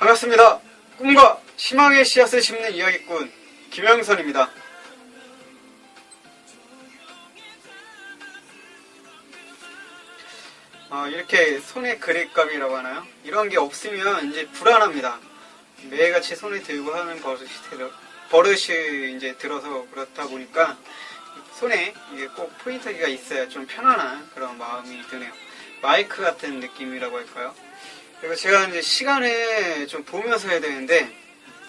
반갑습니다. 꿈과 희망의 씨앗을 심는 이야기꾼 김영선입니다. 이렇게 손에 그립감이라고 하나요? 이런 게 없으면 이제 불안합니다. 매일같이 손에 들고 하는 버릇이 이제 들어서 그렇다 보니까 손에 이게 꼭 포인터기가 있어야 좀 편안한 그런 마음이 드네요. 마이크 같은 느낌이라고 할까요? 그리고 제가 이제 시간을 좀 보면서 해야 되는데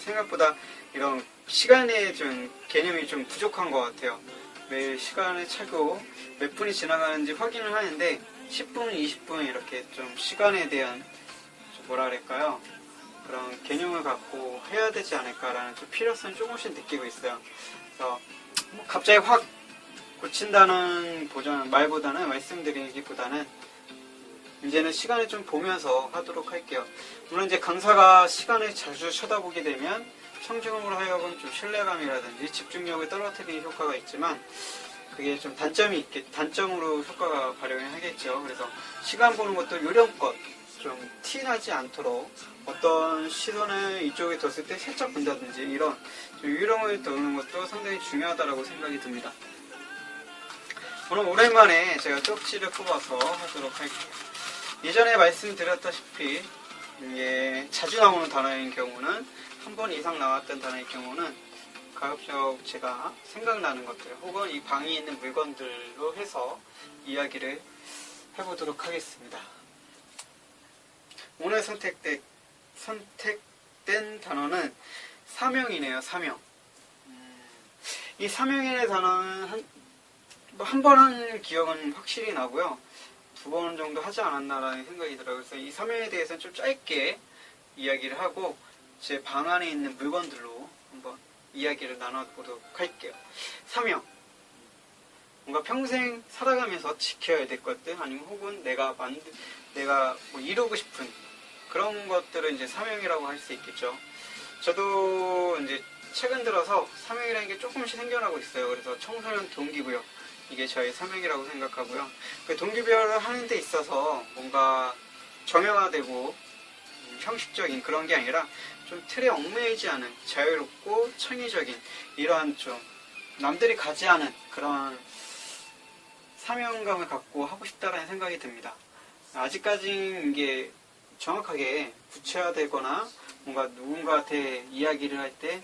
생각보다 이런 시간의 좀 개념이 좀 부족한 것 같아요. 매일 시간을 차고 몇 분이 지나가는지 확인을 하는데 10분, 20분 이렇게 좀 시간에 대한 좀 뭐라 그럴까요? 그런 개념을 갖고 해야 되지 않을까라는 좀 필요성을 조금씩 느끼고 있어요. 그래서 뭐 갑자기 확 고친다는 말보다는 말씀드리기보다는 이제는 시간을 좀 보면서 하도록 할게요. 물론 이제 강사가 시간을 자주 쳐다보게 되면 청중으로 하여금 좀 신뢰감이라든지 집중력을 떨어뜨리는 효과가 있지만 그게 좀 단점으로 효과가 발휘를 하겠죠. 그래서 시간 보는 것도 요령껏 좀 티나지 않도록 어떤 시선을 이쪽에 뒀을 때 살짝 본다든지 이런 좀 요령을 두는 것도 상당히 중요하다고 생각이 듭니다. 오늘 오랜만에 제가 쪽지를 뽑아서 하도록 할게요. 예전에 말씀드렸다시피 이게 자주 나오는 단어인 경우는 한 번 이상 나왔던 단어인 경우는 가급적 제가 생각나는 것들 혹은 이 방에 있는 물건들로 해서 이야기를 해보도록 하겠습니다. 오늘 선택된 단어는 사명이네요. 사명. 이 사명이라는 단어는 한 번 한 기억은 확실히 나고요. 2번 정도 하지 않았나라는 생각이 들어요. 그래서 이 사명에 대해서는 좀 짧게 이야기를 하고 제 방 안에 있는 물건들로 한번 이야기를 나눠보도록 할게요. 사명. 뭔가 평생 살아가면서 지켜야 될 것들 아니면 혹은 내가 뭐 이루고 싶은 그런 것들을 이제 사명이라고 할 수 있겠죠. 저도 이제 최근 들어서 사명이라는 게 조금씩 생겨나고 있어요. 그래서 청소년 동기부여 이게 저의 사명이라고 생각하고요. 그 동기부여를 하는 데 있어서 뭔가 정형화되고 형식적인 그런 게 아니라 좀 틀에 얽매이지 않은 자유롭고 창의적인 이러한 좀 남들이 가지 않은 그런 사명감을 갖고 하고 싶다라는 생각이 듭니다. 아직까지 이게 정확하게 구체화되거나 뭔가 누군가한테 이야기를 할 때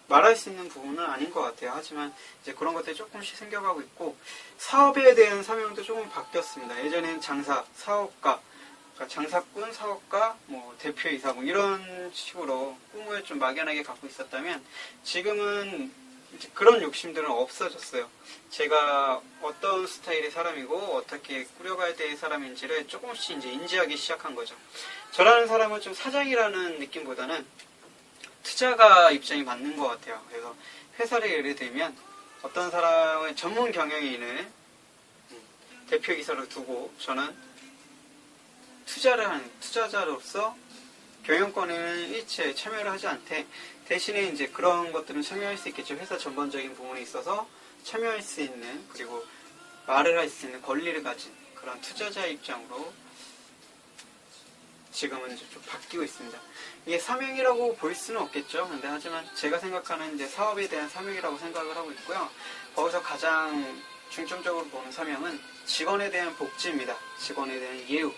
말할 수 있는 부분은 아닌 것 같아요. 하지만 이제 그런 것들이 조금씩 생겨가고 있고 사업에 대한 사명도 조금 바뀌었습니다. 예전에는 장사, 사업가, 그러니까 장사꾼, 사업가, 뭐 대표이사 뭐 이런 식으로 꿈을 좀 막연하게 갖고 있었다면 지금은 이제 그런 욕심들은 없어졌어요. 제가 어떤 스타일의 사람이고 어떻게 꾸려가야 될 사람인지를 조금씩 이제 인지하기 시작한 거죠. 저라는 사람은 좀 사장이라는 느낌보다는 투자가 입장이 맞는 것 같아요. 그래서 회사를 예를 들면 어떤 사람은 전문 경영인을 대표이사로 두고 저는 투자를 하는 투자자로서 경영권에는 일체 참여를 하지 않되 대신에 이제 그런 것들은 참여할 수 있겠죠. 회사 전반적인 부분에 있어서 참여할 수 있는 그리고 말을 할 수 있는 권리를 가진 그런 투자자 입장으로 지금은 이제 좀 바뀌고 있습니다. 이게 사명이라고 볼 수는 없겠죠. 근데 하지만 제가 생각하는 이제 사업에 대한 사명이라고 생각을 하고 있고요. 거기서 가장 중점적으로 보는 사명은 직원에 대한 복지입니다. 직원에 대한 예우.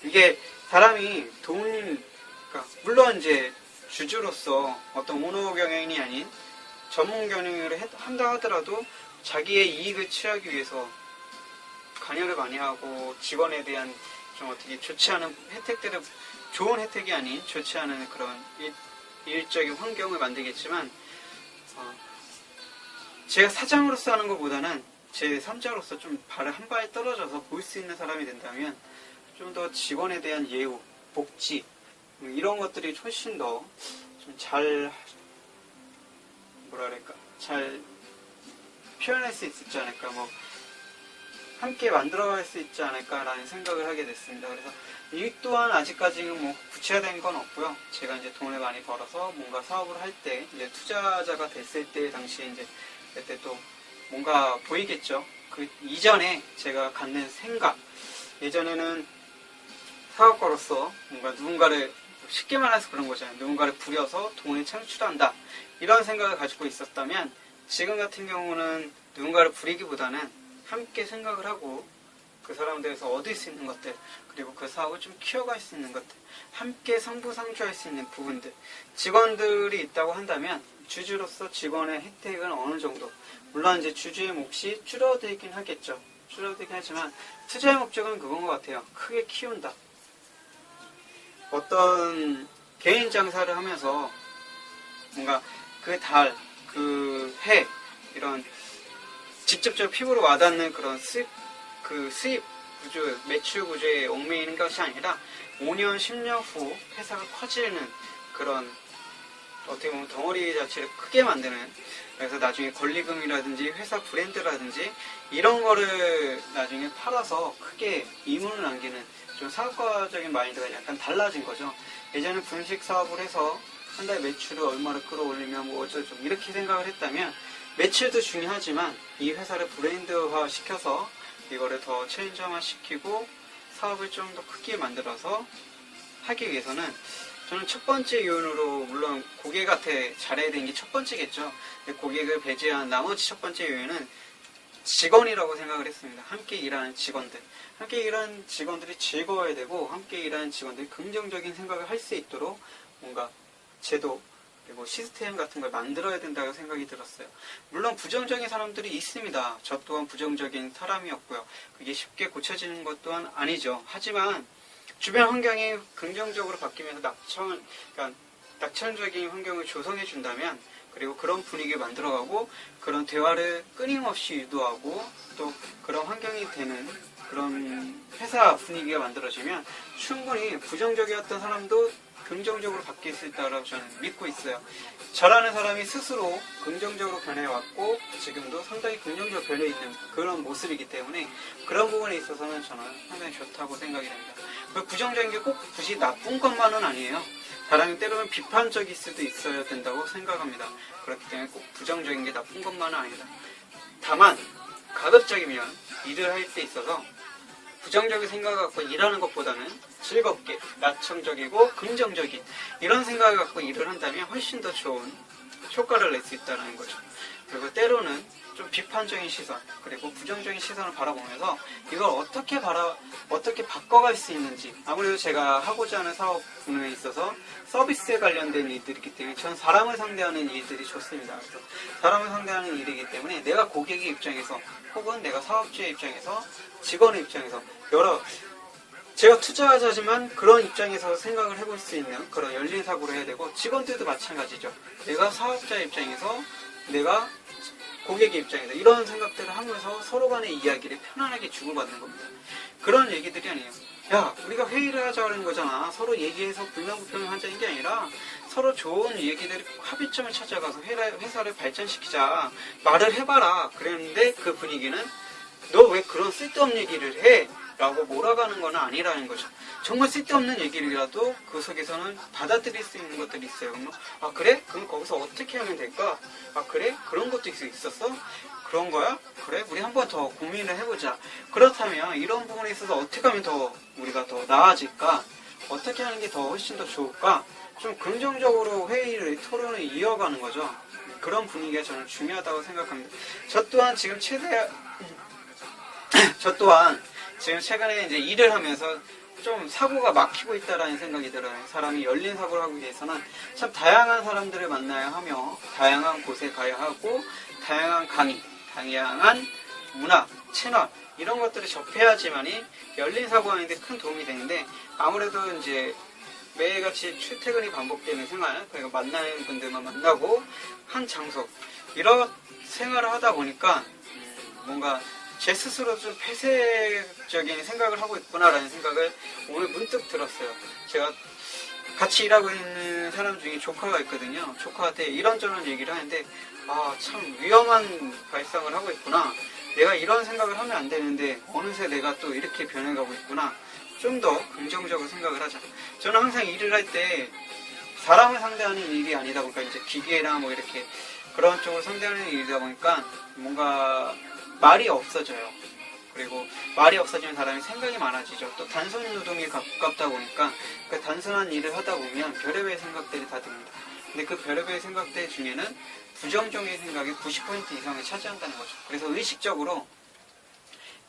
이게 사람이 그러니까 물론 이제 주주로서 어떤 오너 경영이 아닌 전문 경영을 한다 하더라도 자기의 이익을 취하기 위해서 관여를 많이 하고 직원에 대한 좀 어떻게 좋지 않은 혜택들을 좋은 혜택이 아닌 좋지 않은 그런 일적인 환경을 만들겠지만 제가 사장으로서 하는 것보다는 제 3자로서 좀 발을 한 발 떨어져서 볼 수 있는 사람이 된다면 좀 더 직원에 대한 예우, 복지 이런 것들이 훨씬 더 좀 잘 잘 표현할 수 있지 않을까 뭐 함께 만들어갈 수 있지 않을까라는 생각을 하게 됐습니다. 그래서 이 또한 아직까지는 뭐 구체화된 건 없고요. 제가 이제 돈을 많이 벌어서 뭔가 사업을 할 때 이제 투자자가 됐을 때 당시에 이제 그때 또 뭔가 보이겠죠. 그 이전에 제가 갖는 생각 예전에는 사업가로서 뭔가 누군가를 쉽게 말해서 그런 거잖아요. 누군가를 부려서 돈을 창출한다. 이런 생각을 가지고 있었다면 지금 같은 경우는 누군가를 부리기보다는 함께 생각을 하고 그 사람들에서 얻을 수 있는 것들, 그리고 그 사업을 좀 키워갈 수 있는 것들, 함께 상부상조할 수 있는 부분들, 직원들이 있다고 한다면 주주로서 직원의 혜택은 어느 정도, 물론 이제 주주의 몫이 줄어들긴 하겠죠. 줄어들긴 하지만 투자의 목적은 그건 것 같아요. 크게 키운다. 어떤 개인 장사를 하면서 뭔가 그 달, 그 해, 이런 직접적으로 피부로 와닿는 그런 수입 구조, 매출 구조에 얽매이는 것이 아니라 5년, 10년 후 회사가 커지는 그런 어떻게 보면 덩어리 자체를 크게 만드는, 그래서 나중에 권리금이라든지 회사 브랜드라든지 이런 거를 나중에 팔아서 크게 이문을 남기는 좀 사업가적인 마인드가 약간 달라진 거죠. 예전에 분식 사업을 해서 한 달 매출을 얼마를 끌어올리면 뭐 어쩌고 이렇게 생각을 했다면 매출도 중요하지만 이 회사를 브랜드화 시켜서 이거를 더 체인점화 시키고 사업을 좀 더 크게 만들어서 하기 위해서는 저는 첫 번째 요인으로, 물론 고객한테 잘해야 되는 게 첫 번째겠죠. 근데 고객을 배제한 나머지 첫 번째 요인은 직원이라고 생각을 했습니다. 함께 일하는 직원들. 함께 일하는 직원들이 즐거워야 되고, 함께 일하는 직원들이 긍정적인 생각을 할 수 있도록 뭔가 제도, 그리고 시스템 같은 걸 만들어야 된다고 생각이 들었어요. 물론 부정적인 사람들이 있습니다. 저 또한 부정적인 사람이었고요. 그게 쉽게 고쳐지는 것 또한 아니죠. 하지만 주변 환경이 긍정적으로 바뀌면서 낙천적인 환경을 조성해 준다면, 그리고 그런 분위기를 만들어가고 그런 대화를 끊임없이 유도하고 또 그런 환경이 되는 그런 회사 분위기가 만들어지면 충분히 부정적이었던 사람도 긍정적으로 바뀔 수 있다고 저는 믿고 있어요. 저라는 사람이 스스로 긍정적으로 변해왔고 지금도 상당히 긍정적으로 변해있는 그런 모습이기 때문에 그런 부분에 있어서는 저는 상당히 좋다고 생각이 됩니다. 부정적인 게 꼭 굳이 나쁜 것만은 아니에요. 사람이 때로는 비판적일 수도 있어야 된다고 생각합니다. 그렇기 때문에 꼭 부정적인 게 나쁜 것만은 아니다. 다만 가급적이면 일을 할 때 있어서 부정적인 생각을 갖고 일하는 것보다는 즐겁게, 낙천적이고 긍정적인 이런 생각을 갖고 일을 한다면 훨씬 더 좋은 효과를 낼 수 있다는 거죠. 그리고 때로는 좀 비판적인 시선, 그리고 부정적인 시선을 바라보면서 이걸 어떻게 바꿔갈 수 있는지, 아무래도 제가 하고자 하는 사업 분야에 있어서 서비스에 관련된 일들이기 때문에 전 사람을 상대하는 일들이 좋습니다. 그래서 사람을 상대하는 일이기 때문에 내가 고객의 입장에서 혹은 내가 사업주의 입장에서 직원의 입장에서 제가 투자자지만 그런 입장에서 생각을 해볼 수 있는 그런 열린 사고를 해야 되고, 직원들도 마찬가지죠. 내가 사업자 입장에서, 내가 고객의 입장에서 이런 생각들을 하면서 서로 간의 이야기를 편안하게 주고받는 겁니다. 그런 얘기들이 아니에요. 야, 우리가 회의를 하자는 거잖아. 서로 얘기해서 불만불평을 하자는 게 아니라 서로 좋은 얘기들을 합의점을 찾아가서 회사를 발전시키자. 말을 해봐라. 그랬는데 그 분위기는 너 왜 그런 쓸데없는 얘기를 해? 라고 몰아가는 건 아니라는 거죠. 정말 쓸데없는 얘기라도 그 속에서는 받아들일 수 있는 것들이 있어요. 아 그래? 그럼 거기서 어떻게 하면 될까? 아 그래? 그런 것도 있었어? 그런 거야? 그래? 우리 한번 더 고민을 해보자. 그렇다면 이런 부분에 있어서 어떻게 하면 더 우리가 더 나아질까? 어떻게 하는 게 더 훨씬 더 좋을까? 좀 긍정적으로 회의를, 토론을 이어가는 거죠. 그런 분위기가 저는 중요하다고 생각합니다. 저 또한 지금 최근에 이제 일을 하면서 좀 사고가 막히고 있다라는 생각이 들어요. 사람이 열린 사고를 하기 위해서는 참 다양한 사람들을 만나야 하며, 다양한 곳에 가야 하고, 다양한 강의, 다양한 문화, 채널, 이런 것들을 접해야지만이 열린 사고하는데 큰 도움이 되는데, 아무래도 이제 매일같이 출퇴근이 반복되는 생활, 그러니까 만나는 분들만 만나고, 한 장소, 이런 생활을 하다 보니까, 뭔가 제 스스로 좀 폐쇄적인 생각을 하고 있구나라는 생각을 오늘 문득 들었어요. 제가 같이 일하고 있는 사람 중에 조카가 있거든요. 조카한테 이런저런 얘기를 하는데, 아, 참 위험한 발상을 하고 있구나. 내가 이런 생각을 하면 안 되는데 어느새 내가 또 이렇게 변해가고 있구나. 좀 더 긍정적으로 생각을 하자. 저는 항상 일을 할 때 사람을 상대하는 일이 아니다 보니까 이제 기계나 뭐 이렇게 그런 쪽으로 상대하는 일이다 보니까 뭔가 말이 없어져요. 그리고 말이 없어지면 사람이 생각이 많아지죠. 또 단순 노동에 가깝다 보니까 그 단순한 일을 하다 보면 별의별 생각들이 다 듭니다. 근데 그 별의별 생각들 중에는 부정적인 생각이 90% 이상을 차지한다는 거죠. 그래서 의식적으로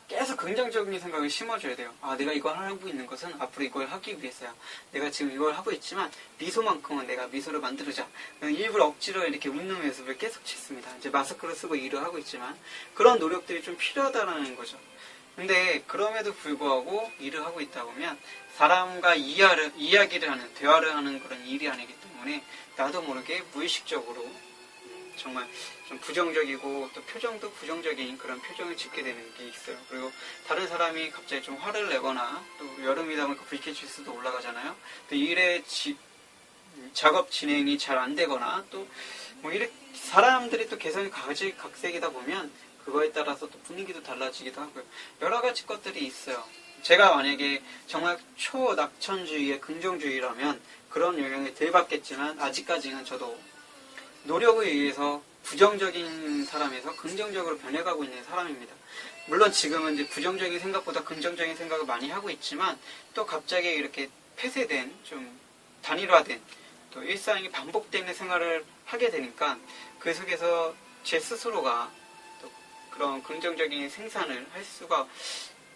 계속 긍정적인 생각을 심어줘야 돼요. 아, 내가 이걸 하고 있는 것은 앞으로 이걸 하기 위해서야. 내가 지금 이걸 하고 있지만 미소만큼은 내가 미소를 만들자. 일부러 억지로 이렇게 웃는 모습을 계속 짓습니다. 이제 마스크를 쓰고 일을 하고 있지만 그런 노력들이 좀 필요하다는 거죠. 근데 그럼에도 불구하고 일을 하고 있다 보면 사람과 이야기를 하는, 대화를 하는 그런 일이 아니기 때문에 나도 모르게 무의식적으로 정말 좀 부정적이고 또 표정도 부정적인 그런 표정을 짓게 되는 게 있어요. 그리고 다른 사람이 갑자기 좀 화를 내거나 또 여름이다 보니까 불쾌지수도 올라가잖아요. 또 일의 작업 진행이 잘 안 되거나 또 뭐 이렇게 사람들이 또 개성이 각색이다 보면 그거에 따라서 또 분위기도 달라지기도 하고요. 여러 가지 것들이 있어요. 제가 만약에 정말 초낙천주의의 긍정주의라면 그런 영향이 덜 받겠지만 아직까지는 저도 노력에 의해서 부정적인 사람에서 긍정적으로 변해가고 있는 사람입니다. 물론 지금은 이제 부정적인 생각보다 긍정적인 생각을 많이 하고 있지만 또 갑자기 이렇게 폐쇄된 좀 단일화된 또 일상이 반복되는 생활을 하게 되니까 그 속에서 제 스스로가 또 그런 긍정적인 생산을 할 수가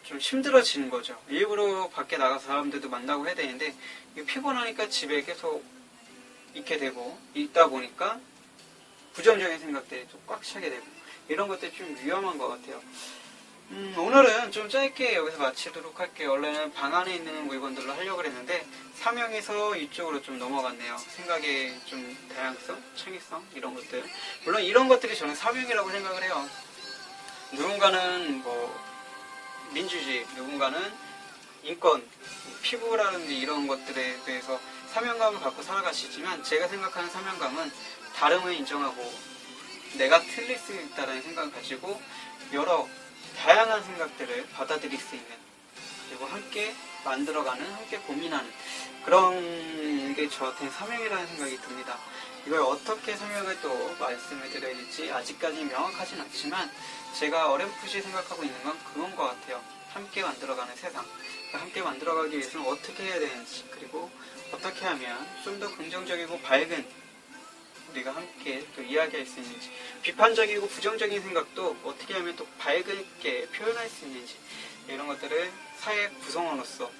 좀 힘들어지는 거죠. 일부러 밖에 나가서 사람들도 만나고 해야 되는데 피곤하니까 집에 계속 있게 되고 있다 보니까 부정적인 생각들이 좀 꽉 차게 되고 이런 것들이 좀 위험한 것 같아요. 오늘은 좀 짧게 여기서 마치도록 할게요. 원래는 방 안에 있는 물건들로 하려고 했는데 사명에서 이쪽으로 좀 넘어갔네요. 생각의 좀 다양성, 창의성 이런 것들. 물론 이런 것들이 저는 사명이라고 생각을 해요. 누군가는 뭐 민주주의, 누군가는 인권, 피부라든지 이런 것들에 대해서 사명감을 갖고 살아가시지만 제가 생각하는 사명감은 다름을 인정하고 내가 틀릴 수 있다는 생각을 가지고 여러 다양한 생각들을 받아들일 수 있는 그리고 함께 만들어가는, 함께 고민하는 그런 게 저한테는 사명이라는 생각이 듭니다. 이걸 어떻게 설명을 또 말씀을 드려야 될지 아직까지 명확하진 않지만 제가 어렴풋이 생각하고 있는 건 그건 것 같아요. 함께 만들어가는 세상. 함께 만들어가기 위해서는 어떻게 해야 되는지 그리고 어떻게 하면 좀 더 긍정적이고 밝은 우리가 함께 또 이야기할 수 있는지 비판적이고 부정적인 생각도 어떻게 하면 또 밝게 표현할 수 있는지 이런 것들을 사회 구성원으로서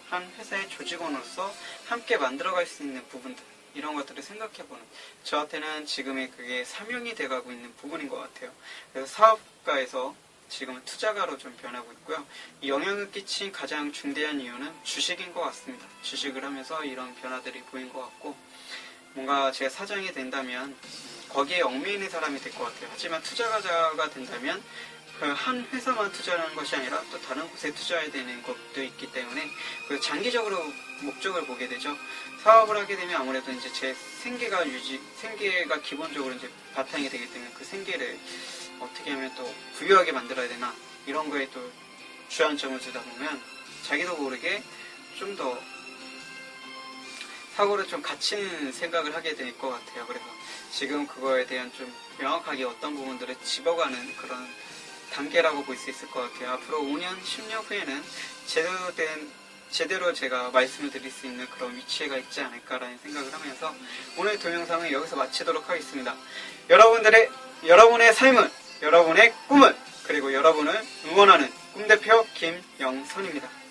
한 회사의 조직원으로서 함께 만들어갈 수 있는 부분들 이런 것들을 생각해보는 저한테는 지금의 그게 사명이 돼가고 있는 부분인 것 같아요. 그래서 사업가에서 지금은 투자가로 좀 변하고 있고요. 이 영향을 끼친 가장 중대한 이유는 주식인 것 같습니다. 주식을 하면서 이런 변화들이 보인 것 같고 뭔가 제가 사장이 된다면 거기에 얽매이는 사람이 될 것 같아요. 하지만 투자가자가 된다면 그 한 회사만 투자하는 것이 아니라 또 다른 곳에 투자해야 되는 것도 있기 때문에 그 장기적으로 목적을 보게 되죠. 사업을 하게 되면 아무래도 이제 제 생계가 기본적으로 이제 바탕이 되기 때문에 그 생계를 어떻게 하면 또 부유하게 만들어야 되나 이런 거에 또 주안점을 두다 보면 자기도 모르게 좀 더 사고를 좀 갇히는 생각을 하게 될 것 같아요. 그래서 지금 그거에 대한 좀 명확하게 어떤 부분들을 집어가는 그런 단계라고 볼 수 있을 것 같아요. 앞으로 5년, 10년 후에는 제대로 제가 말씀을 드릴 수 있는 그런 위치가 있지 않을까라는 생각을 하면서 오늘 동영상은 여기서 마치도록 하겠습니다. 여러분의 삶은, 여러분의 꿈은, 그리고 여러분을 응원하는 꿈대표 김영선입니다.